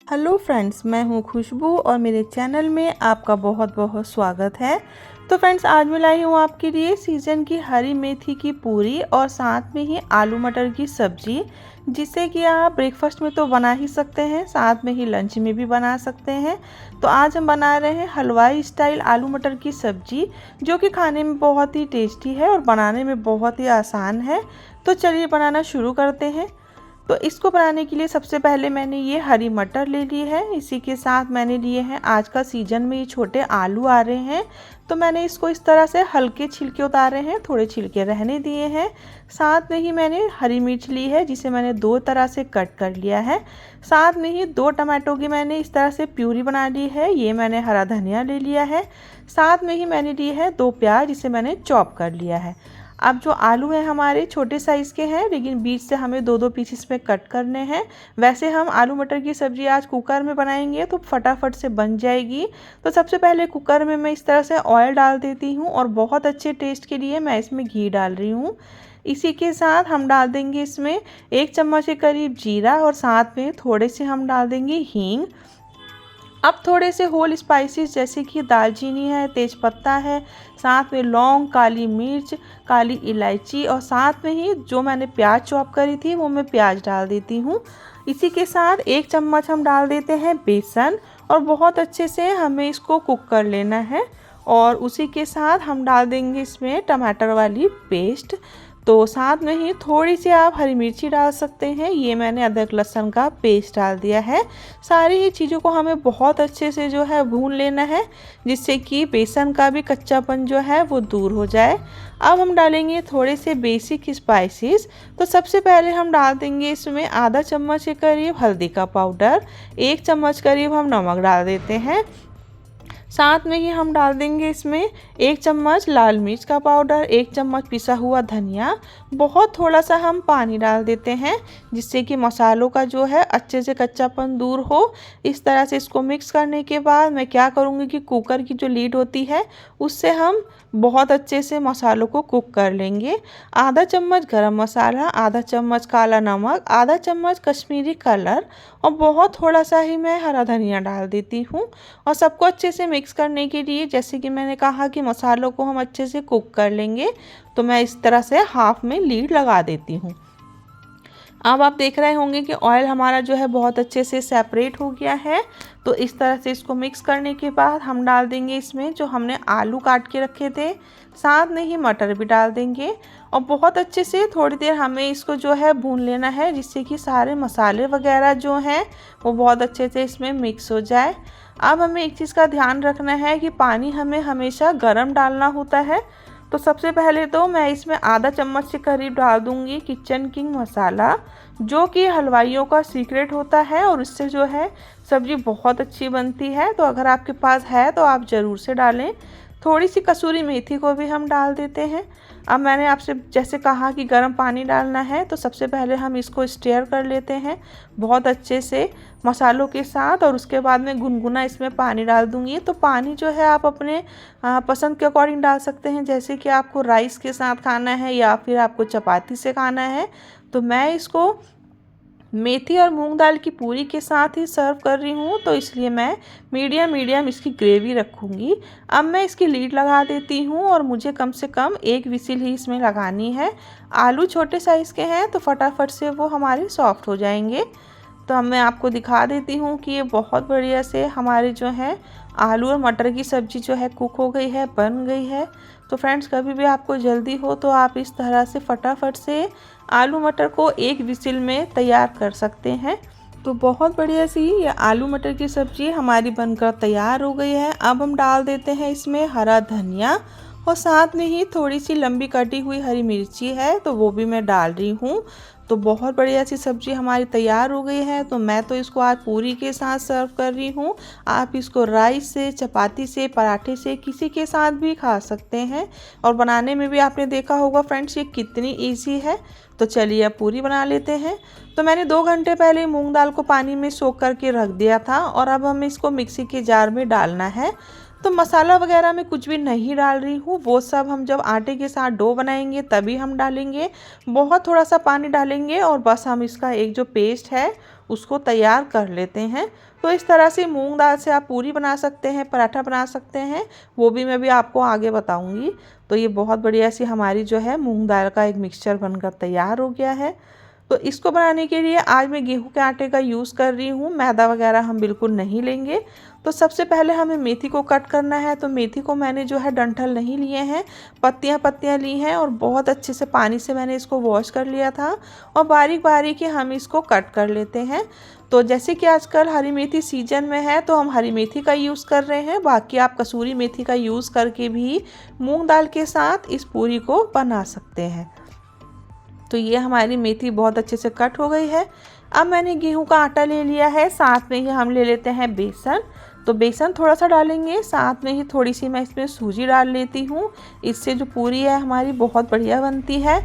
Hello friends, मैं हूं खुशबू और मेरे चैनल में आपका बहुत बहुत स्वागत है। तो फ्रेंड्स, आज मैं लाई हूं आपके लिए सीजन की हरी मेथी की पूरी और साथ में ही आलू मटर की सब्जी, जिसे कि आप ब्रेकफास्ट में तो बना ही सकते हैं, साथ में ही लंच में भी बना सकते हैं। तो आज हम बना रहे हैं हलवाई स्टाइल आलू मटर की सब्जी, जो कि खाने में बहुत ही टेस्टी है और बनाने में बहुत ही आसान है। तो चलिए बनाना शुरू करते हैं। तो इसको बनाने के लिए सबसे पहले मैंने ये हरी मटर ले ली है। इसी के साथ मैंने लिए हैं, आज का सीजन में ये छोटे आलू आ रहे हैं, तो मैंने इसको इस तरह से हल्के छिलके उतारे हैं, थोड़े छिलके रहने दिए हैं। साथ में ही मैंने हरी मिर्च ली है, जिसे मैंने दो तरह से कट कर लिया है। साथ में ही दो टमाटो की मैंने इस तरह से प्यूरी बना ली है। ये मैंने हरा धनिया ले लिया है। साथ में ही मैंने लिए है दो प्याज, जिसे मैंने चॉप कर लिया है। अब जो आलू हैं हमारे छोटे साइज़ के हैं, लेकिन बीच से हमें दो दो पीसेस में कट करने हैं। वैसे हम आलू मटर की सब्ज़ी आज कुकर में बनाएंगे तो फटाफट से बन जाएगी। तो सबसे पहले कुकर में मैं इस तरह से ऑयल डाल देती हूँ और बहुत अच्छे टेस्ट के लिए मैं इसमें घी डाल रही हूँ। इसी के साथ हम डाल देंगे इसमें 1 चम्मच के करीब जीरा और साथ में थोड़े से हम डाल देंगे हींग। अब थोड़े से होल स्पाइसेस जैसे कि दालचीनी है, तेज़पत्ता है, साथ में लौंग, काली मिर्च, काली इलायची और साथ में ही जो मैंने प्याज चॉप करी थी वो मैं प्याज डाल देती हूँ। इसी के साथ 1 चम्मच हम डाल देते हैं बेसन और बहुत अच्छे से हमें इसको कुक कर लेना है। और उसी के साथ हम डाल देंगे इसमें टमाटर वाली पेस्ट। तो साथ में ही थोड़ी सी आप हरी मिर्ची डाल सकते हैं। ये मैंने अदरक लहसुन का पेस्ट डाल दिया है। सारी ही चीज़ों को हमें बहुत अच्छे से जो है भून लेना है, जिससे कि बेसन का भी कच्चापन जो है वो दूर हो जाए। अब हम डालेंगे थोड़े से बेसिक स्पाइसेस। तो सबसे पहले हम डाल देंगे इसमें आधा चम्मच के करीब हल्दी का पाउडर, 1 चम्मच करीब हम नमक डाल देते हैं। साथ में ही हम डाल देंगे इसमें 1 चम्मच लाल मिर्च का पाउडर, 1 चम्मच पिसा हुआ धनिया। बहुत थोड़ा सा हम पानी डाल देते हैं, जिससे कि मसालों का जो है अच्छे से कच्चापन दूर हो। इस तरह से इसको मिक्स करने के बाद मैं क्या करूँगी कि कुकर की जो लीड होती है उससे हम बहुत अच्छे से मसालों को कुक कर लेंगे। आधा चम्मच गरम मसाला, आधा चम्मच काला नमक, आधा चम्मच कश्मीरी कलर और बहुत थोड़ा सा ही मैं हरा धनिया डाल देती हूँ। और सबको अच्छे से मिक्स करने के लिए, जैसे कि मैंने कहा कि मसालों को हम अच्छे से कुक कर लेंगे, तो मैं इस तरह से हाफ में लीड लगा देती हूँ। अब आप देख रहे होंगे कि ऑयल हमारा जो है बहुत अच्छे से सेपरेट हो गया है। तो इस तरह से इसको मिक्स करने के बाद हम डाल देंगे इसमें जो हमने आलू काट के रखे थे, साथ में ही मटर भी डाल देंगे और बहुत अच्छे से थोड़ी देर हमें इसको जो है भून लेना है, जिससे कि सारे मसाले वगैरह जो हैं वो बहुत अच्छे से इसमें मिक्स हो जाए। अब हमें एक चीज़ का ध्यान रखना है कि पानी हमें हमेशा गर्म डालना होता है। तो सबसे पहले तो मैं इसमें आधा चम्मच के करीब डाल दूंगी किचन किंग मसाला, जो कि हलवाइयों का सीक्रेट होता है और इससे जो है सब्ज़ी बहुत अच्छी बनती है। तो अगर आपके पास है तो आप ज़रूर से डालें। थोड़ी सी कसूरी मेथी को भी हम डाल देते हैं। अब मैंने आपसे जैसे कहा कि गर्म पानी डालना है, तो सबसे पहले हम इसको स्टेयर कर लेते हैं बहुत अच्छे से मसालों के साथ और उसके बाद में गुनगुना इसमें पानी डाल दूंगी। तो पानी जो है आप अपने पसंद के अकॉर्डिंग डाल सकते हैं, जैसे कि आपको राइस के साथ खाना है या फिर आपको चपाती से खाना है। तो मैं इसको मेथी और मूंग दाल की पूरी के साथ ही सर्व कर रही हूँ, तो इसलिए मैं मीडियम इसकी ग्रेवी रखूँगी। अब मैं इसकी लीड लगा देती हूँ और मुझे कम से कम 1 विसिल ही इसमें लगानी है। आलू छोटे साइज़ के हैं तो फटाफट से वो हमारे सॉफ्ट हो जाएंगे। तो अब मैं आपको दिखा देती हूँ कि ये बहुत बढ़िया से हमारे जो है आलू और मटर की सब्ज़ी जो है कुक हो गई है, बन गई है। तो फ्रेंड्स, कभी भी आपको जल्दी हो तो आप इस तरह से फटाफट से आलू मटर को 1 विसिल में तैयार कर सकते हैं। तो बहुत बढ़िया सी ये आलू मटर की सब्ज़ी हमारी बनकर तैयार हो गई है। अब हम डाल देते हैं इसमें हरा धनिया और साथ में ही थोड़ी सी लंबी कटी हुई हरी मिर्ची है, तो वो भी मैं डाल रही हूँ। तो बहुत बढ़िया सी सब्ज़ी हमारी तैयार हो गई है। तो मैं तो इसको आज पूरी के साथ सर्व कर रही हूँ। आप इसको राइस से, चपाती से, पराठे से, किसी के साथ भी खा सकते हैं। और बनाने में भी आपने देखा होगा फ्रेंड्स ये कितनी ईजी है। तो चलिए अब पूरी बना लेते हैं। तो मैंने 2 घंटे पहले मूंग दाल को पानी में सोख करके रख दिया था और अब हमें इसको मिक्सी के जार में डालना है। तो मसाला वगैरह मैं कुछ भी नहीं डाल रही हूँ, वो सब हम जब आटे के साथ डो बनाएंगे तभी हम डालेंगे। बहुत थोड़ा सा पानी डालेंगे और बस हम इसका एक जो पेस्ट है उसको तैयार कर लेते हैं। तो इस तरह से मूंग दाल से आप पूरी बना सकते हैं, पराठा बना सकते हैं, वो भी मैं आपको आगे बताऊंगी। तो ये बहुत बढ़िया सी हमारी जो है मूंग दाल का एक मिक्सचर बनकर तैयार हो गया है। तो इसको बनाने के लिए आज मैं गेहूं के आटे का यूज़ कर रही हूँ, मैदा वगैरह हम बिल्कुल नहीं लेंगे। तो सबसे पहले हमें मेथी को कट करना है। तो मेथी को मैंने जो है डंठल नहीं लिए हैं, पत्तियां ली हैं और बहुत अच्छे से पानी से मैंने इसको वॉश कर लिया था और बारीक बारीक ही हम इसको कट कर लेते हैं। तो जैसे कि आजकल हरी मेथी सीजन में है तो हम हरी मेथी का यूज़ कर रहे हैं, बाकी आप कसूरी मेथी का यूज़ करके भी मूंग दाल के साथ इस पूरी को बना सकते हैं। तो ये हमारी मेथी बहुत अच्छे से कट हो गई है। अब मैंने गेहूं का आटा ले लिया है, साथ में ही हम ले लेते हैं बेसन। तो बेसन थोड़ा सा डालेंगे, साथ में ही थोड़ी सी मैं इसमें सूजी डाल लेती हूँ। इससे जो पूरी है हमारी बहुत बढ़िया बनती है।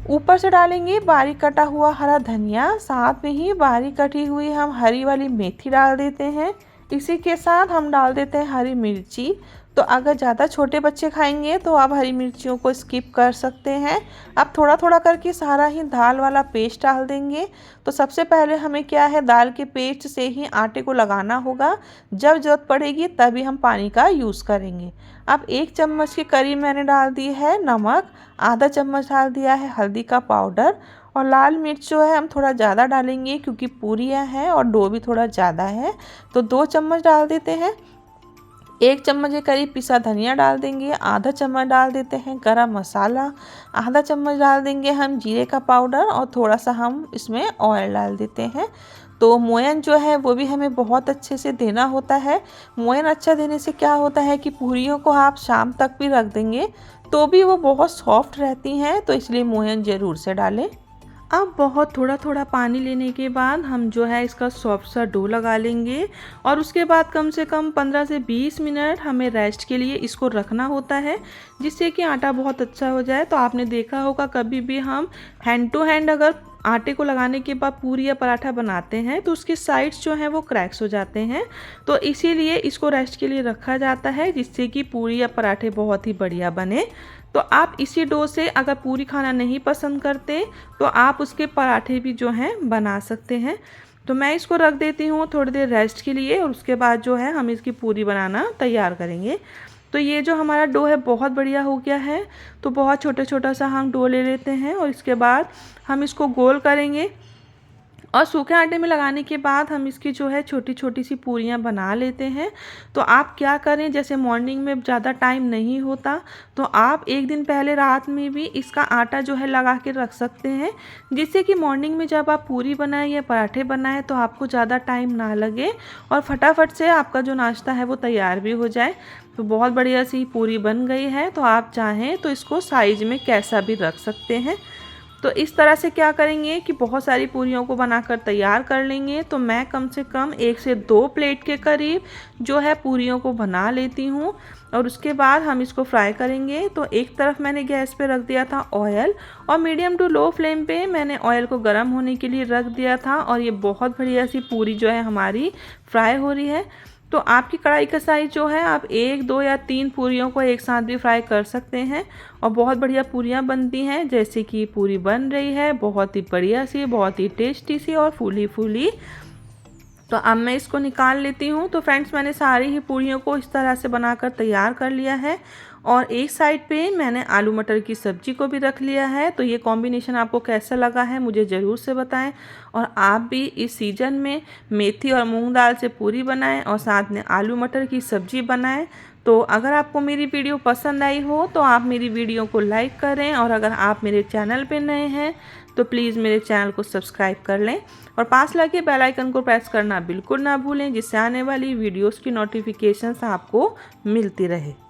ऊपर से डालेंगे बारीक कटा हुआ हरा धनिया, साथ में ही बारीक कटी हुई हम हरी वाली मेथी डाल देते हैं। इसी के साथ हम डाल देते हैं हरी मिर्ची। तो अगर ज़्यादा छोटे बच्चे खाएंगे तो आप हरी मिर्चियों को स्किप कर सकते हैं। अब थोड़ा थोड़ा करके सारा ही दाल वाला पेस्ट डाल देंगे। तो सबसे पहले हमें क्या है, दाल के पेस्ट से ही आटे को लगाना होगा, जब ज़रूरत पड़ेगी तभी हम पानी का यूज़ करेंगे। अब 1 चम्मच के करीब मैंने डाल दी है नमक, आधा चम्मच डाल दिया है हल्दी का पाउडर और लाल मिर्च जो है हम थोड़ा ज़्यादा डालेंगे क्योंकि पूरियाँ हैं और डो भी थोड़ा ज़्यादा है। तो 2 चम्मच डाल देते हैं। 1 चम्मच के करीब पिसा धनिया डाल देंगे, आधा चम्मच डाल देते हैं गरम मसाला, आधा चम्मच डाल देंगे हम जीरे का पाउडर और थोड़ा सा हम इसमें ऑयल डाल देते हैं। तो मोयन जो है वो भी हमें बहुत अच्छे से देना होता है। मोयन अच्छा देने से क्या होता है कि पूरियों को आप शाम तक भी रख देंगे तो भी वो बहुत सॉफ्ट रहती हैं, तो इसलिए मोयन ज़रूर से डालें। अब बहुत थोड़ा थोड़ा पानी लेने के बाद हम जो है इसका सॉफ्ट सा डो लगा लेंगे और उसके बाद कम से कम 15 से 20 मिनट हमें रेस्ट के लिए इसको रखना होता है, जिससे कि आटा बहुत अच्छा हो जाए। तो आपने देखा होगा कभी भी हम हैंड टू हैंड अगर आटे को लगाने के बाद पूरी या पराठा बनाते हैं तो उसके साइड्स जो हैं वो क्रैक्स हो जाते हैं। तो इसीलिए इसको रेस्ट के लिए रखा जाता है, जिससे कि पूरी या पराठे बहुत ही बढ़िया बने। तो आप इसी डो से अगर पूरी खाना नहीं पसंद करते तो आप उसके पराठे भी जो हैं बना सकते हैं। तो मैं इसको रख देती हूँ थोड़ी देर रेस्ट के लिए और उसके बाद जो है हम इसकी पूरी बनाना तैयार करेंगे। तो ये जो हमारा डो है बहुत बढ़िया हो गया है। तो बहुत छोटा छोटा सा हम डो ले लेते हैं और इसके बाद हम इसको गोल करेंगे और सूखे आटे में लगाने के बाद हम इसकी जो है छोटी छोटी सी पूरियाँ बना लेते हैं। तो आप क्या करें, जैसे मॉर्निंग में ज़्यादा टाइम नहीं होता तो आप 1 दिन पहले रात में भी इसका आटा जो है लगा के रख सकते हैं, जिससे कि मॉर्निंग में जब आप पूरी बनाएं या पराठे बनाएं तो आपको ज़्यादा टाइम ना लगे और फटाफट से आपका जो नाश्ता है वो तैयार भी हो जाए। तो बहुत बढ़िया सी पूरी बन गई है। तो आप चाहें तो इसको साइज में कैसा भी रख सकते हैं। तो इस तरह से क्या करेंगे कि बहुत सारी पूरियों को बनाकर तैयार कर लेंगे। तो मैं कम से कम 1 से 2 प्लेट के करीब जो है पूरियों को बना लेती हूँ और उसके बाद हम इसको फ्राई करेंगे। तो एक तरफ मैंने गैस पे रख दिया था ऑयल और मीडियम टू लो फ्लेम पे मैंने ऑयल को गर्म होने के लिए रख दिया था और ये बहुत बढ़िया सी पूरी जो है हमारी फ्राई हो रही है। तो आपकी कढ़ाई का साइज़ जो है आप 1, 2 या 3 पूरियों को एक साथ भी फ्राई कर सकते हैं और बहुत बढ़िया पूरियाँ बनती हैं। जैसे कि पूरी बन रही है बहुत ही बढ़िया सी, बहुत ही टेस्टी सी और फूली फूली। तो अब मैं इसको निकाल लेती हूँ। तो फ्रेंड्स मैंने सारी ही पूरियों को इस तरह से बनाकर तैयार कर लिया है और एक साइड पे मैंने आलू मटर की सब्जी को भी रख लिया है। तो ये कॉम्बिनेशन आपको कैसा लगा है मुझे ज़रूर से बताएं और आप भी इस सीज़न में मेथी और मूंग दाल से पूरी बनाएं और साथ में आलू मटर की सब्जी बनाएं। तो अगर आपको मेरी वीडियो पसंद आई हो तो आप मेरी वीडियो को लाइक करें और अगर आप मेरे चैनल पे नए हैं तो प्लीज़ मेरे चैनल को सब्सक्राइब कर लें और पास लगे बेल आइकन को प्रेस करना बिल्कुल ना भूलें, जिससे आने वाली वीडियोस की नोटिफिकेशंस आपको मिलती रहे।